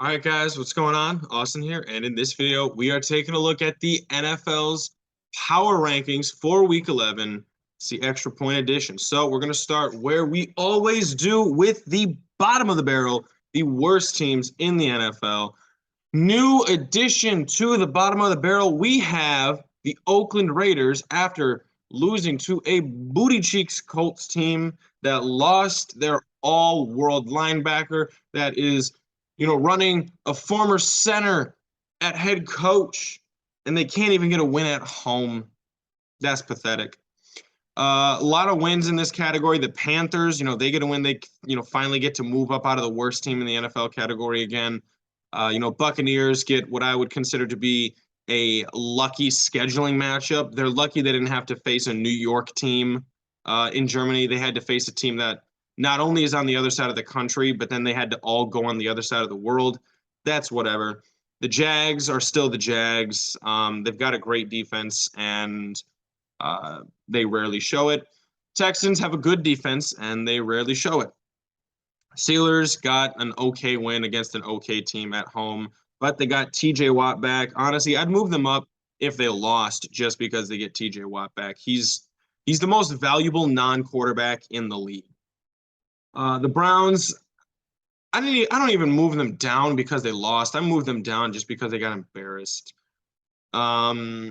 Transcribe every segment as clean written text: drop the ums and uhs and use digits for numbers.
All right, guys, what's going on? Austin here, and in this video, we are taking a look at the NFL's power rankings for Week 11. It's the extra point edition. So we're going to start where we always do with the bottom of the barrel, the worst teams in the NFL. New addition to the bottom of the barrel, we have the Oakland Raiders after losing to a booty cheeks Colts team that lost their all-world linebacker that is running a former center at head coach, and they can't even get a win at home. That's pathetic. A lot of wins in this category. The Panthers, they get a win. They, finally get to move up out of the worst team in the NFL category again. Buccaneers get what I would consider to be a lucky scheduling matchup. They're lucky they didn't have to face a New York team in Germany. They had to face a team that not only is on the other side of the country, but then they had to all go on the other side of the world. That's whatever. The Jags are still the Jags. They've got a great defense, and they rarely show it. Texans have a good defense, and they rarely show it. Steelers got an okay win against an okay team at home, but they got TJ Watt back. Honestly, I'd move them up if they lost just because they get TJ Watt back. He's the most valuable non-quarterback in the league. The Browns, I don't even move them down because they lost. I moved them down just because they got embarrassed. Honestly,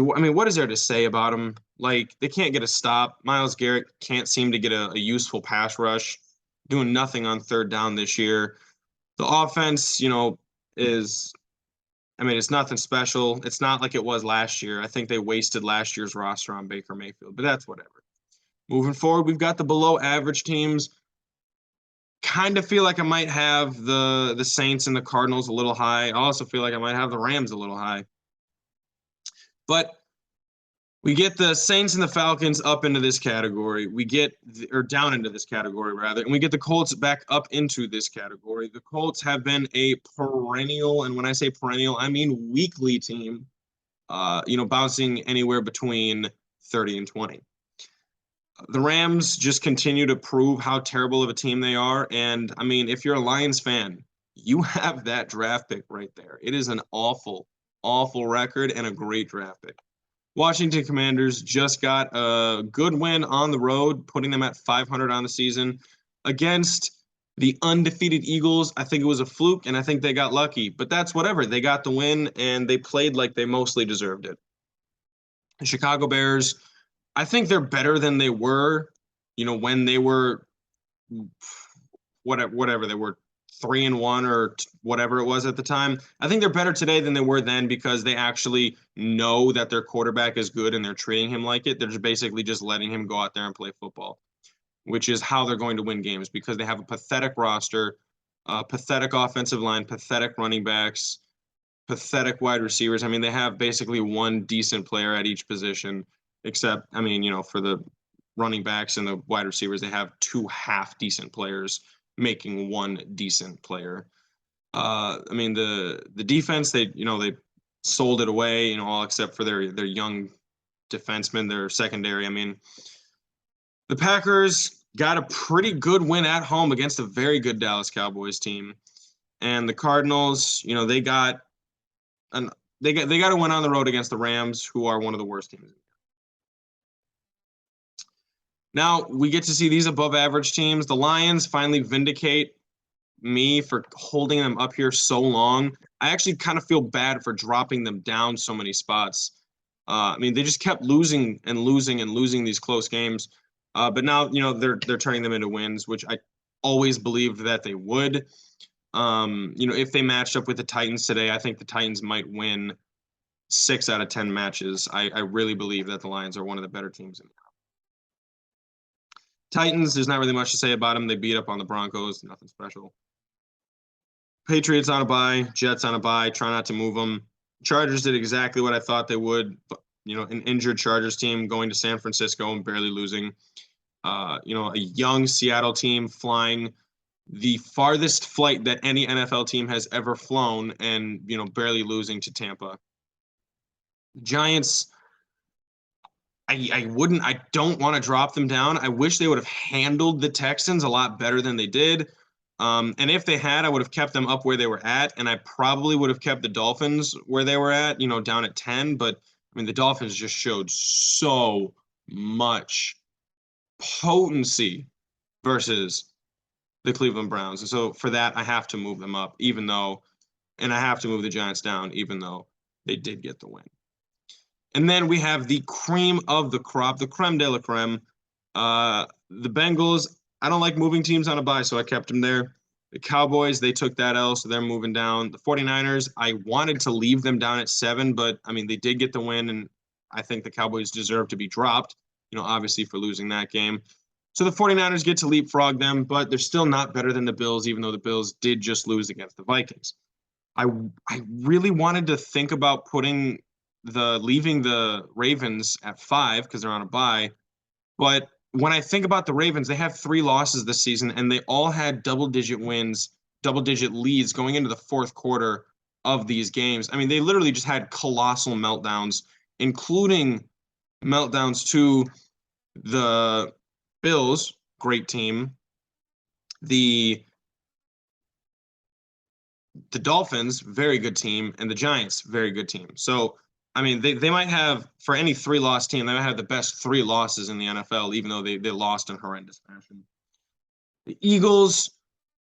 what is there to say about them? Like, they can't get a stop. Myles Garrett can't seem to get a useful pass rush, doing nothing on third down this year. The offense, it's nothing special. It's not like it was last year. I think they wasted last year's roster on Baker Mayfield, but that's whatever. Moving forward, we've got the below average teams. Kind of feel like I might have the Saints and the Cardinals a little high. I also feel like I might have the Rams a little high. But we get the Saints and the Falcons up into this category. Or down into this category, rather. And we get the Colts back up into this category. The Colts have been a perennial, and when I say perennial, I mean weekly team, bouncing anywhere between 30 and 20. The Rams just continue to prove how terrible of a team they are. And, if you're a Lions fan, you have that draft pick right there. It is an awful, awful record and a great draft pick. Washington Commanders just got a good win on the road, putting them at 500 on the season against the undefeated Eagles. I think it was a fluke, and I think they got lucky. But that's whatever. They got the win, and they played like they mostly deserved it. The Chicago Bears, I think they're better than they were, when they were whatever they were, 3-1 or whatever it was at the time. I think they're better today than they were then because they actually know that their quarterback is good and they're treating him like it. They're just basically just letting him go out there and play football, which is how they're going to win games because they have a pathetic roster, pathetic offensive line, pathetic running backs, pathetic wide receivers. They have basically one decent player at each position. Except, for the running backs and the wide receivers, they have two half-decent players making one decent player. The defense, they sold it away, all except for their young defensemen, their secondary. The Packers got a pretty good win at home against a very good Dallas Cowboys team. And the Cardinals, they got a win on the road against the Rams, who are one of the worst teams. Now, we get to see these above-average teams. The Lions finally vindicate me for holding them up here so long. I actually kind of feel bad for dropping them down so many spots. They just kept losing and losing and losing these close games. But now, they're turning them into wins, which I always believed that they would. If they matched up with the Titans today, I think the Titans might win 6 out of 10 matches. I really believe that the Lions are one of the better teams in the Titans, there's not really much to say about them. They beat up on the Broncos, nothing special. Patriots on a bye, Jets on a bye, try not to move them. Chargers did exactly what I thought they would. But, an injured Chargers team going to San Francisco and barely losing. A young Seattle team flying the farthest flight that any NFL team has ever flown and, barely losing to Tampa. Giants, I don't want to drop them down. I wish they would have handled the Texans a lot better than they did. And if they had, I would have kept them up where they were at, and I probably would have kept the Dolphins where they were at, down at 10. But I mean, the Dolphins just showed so much potency versus the Cleveland Browns. And so for that, I have to move them up, and I have to move the Giants down, even though they did get the win. And then we have the cream of the crop, the creme de la creme. The Bengals, I don't like moving teams on a bye, so I kept them there. The Cowboys, they took that L, so they're moving down. The 49ers, I wanted to leave them down at 7, but, I mean, they did get the win, and I think the Cowboys deserve to be dropped, obviously for losing that game. So the 49ers get to leapfrog them, but they're still not better than the Bills, even though the Bills did just lose against the Vikings. I really wanted to think about leaving the Ravens at 5 because they're on a bye. But when I think about the Ravens, they have 3 losses this season, and they all had double-digit wins, double-digit leads going into the fourth quarter of these games. I mean, they literally just had colossal meltdowns, including meltdowns to the Bills, great team, the Dolphins, very good team, and the Giants, very good team. So, I mean, they might have, for any 3-loss team, they might have the best 3 losses in the NFL, even though they lost in horrendous fashion. The Eagles,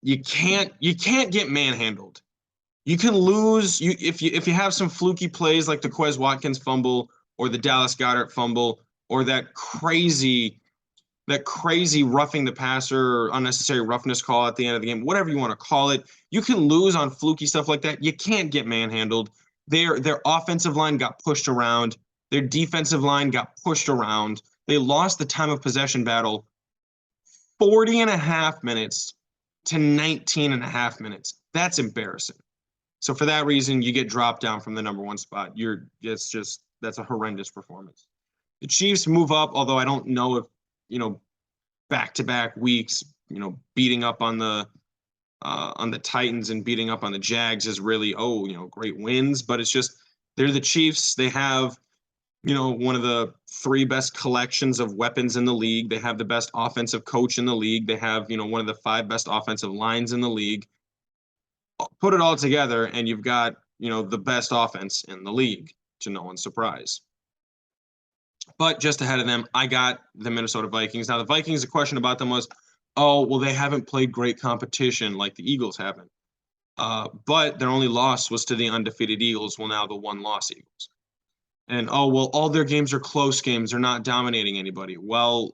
you can't get manhandled. You can lose if you have some fluky plays like the Quez Watkins fumble or the Dallas Goedert fumble or that crazy roughing the passer or unnecessary roughness call at the end of the game, whatever you want to call it. You can lose on fluky stuff like that. You can't get manhandled. Their offensive line got pushed around. Their defensive line got pushed around. They lost the time of possession battle 40.5 minutes to 19.5 minutes. That's embarrassing. So for that reason, you get dropped down from the number 1 spot. That's a horrendous performance. The Chiefs move up, although I don't know if, back-to-back weeks, beating up on the Titans and beating up on the Jags is really, great wins. But it's just, they're the Chiefs. They have, one of the 3 best collections of weapons in the league. They have the best offensive coach in the league. They have, one of the 5 best offensive lines in the league. Put it all together, and you've got, the best offense in the league, to no one's surprise. But just ahead of them, I got the Minnesota Vikings. Now, the Vikings, the question about them was, they haven't played great competition like the Eagles haven't. But their only loss was to the undefeated Eagles, now the 1-loss Eagles. And, all their games are close games. They're not dominating anybody. Well,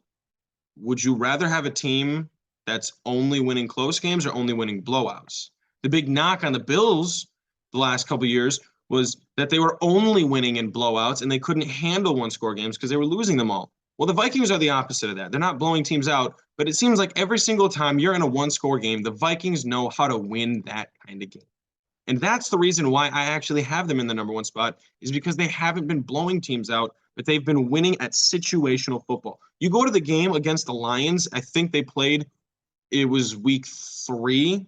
would you rather have a team that's only winning close games or only winning blowouts? The big knock on the Bills the last couple of years was that they were only winning in blowouts and they couldn't handle 1-score games because they were losing them all. Well, the Vikings are the opposite of that. They're not blowing teams out, but it seems like every single time you're in a 1-score game, the Vikings know how to win that kind of game. And that's the reason why I actually have them in the number 1 spot, is because they haven't been blowing teams out, but they've been winning at situational football. You go to the game against the Lions, I think they played, it was week 3.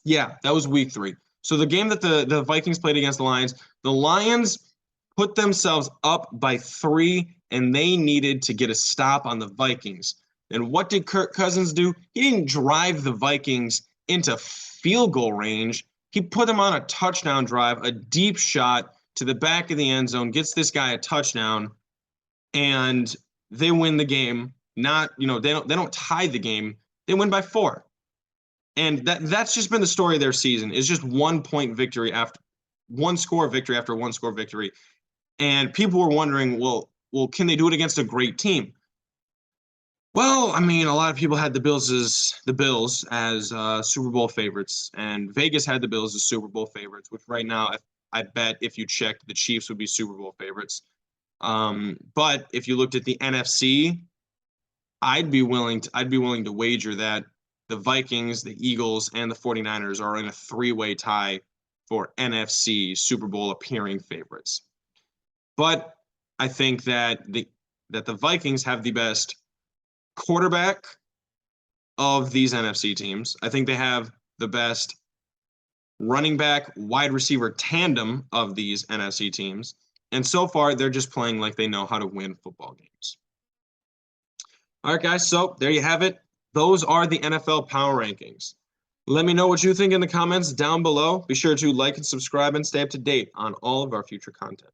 Yeah, that was week 3. So the game that the Vikings played against the Lions put themselves up by 3, and they needed to get a stop on the Vikings. And what did Kirk Cousins do? He didn't drive the Vikings into field goal range. He put them on a touchdown drive, a deep shot to the back of the end zone, gets this guy a touchdown, and they win the game. They don't tie the game. They win by 4. And that's just been the story of their season. It's just 1-point victory after 1-score victory after 1-score victory. And people were wondering, well, can they do it against a great team? Well, I mean, a lot of people had the Bills as Super Bowl favorites, and Vegas had the Bills as Super Bowl favorites, which right now I bet if you checked, the Chiefs would be Super Bowl favorites. But if you looked at the NFC, I'd be willing to wager that the Vikings, the Eagles, and the 49ers are in a 3-way tie for NFC Super Bowl appearing favorites. But I think that the Vikings have the best quarterback of these NFC teams. I think they have the best running back, wide receiver tandem of these NFC teams. And so far, they're just playing like they know how to win football games. All right, guys, so there you have it. those are the NFL power rankings. Let me know what you think in the comments down below. Be sure to like and subscribe and stay up to date on all of our future content.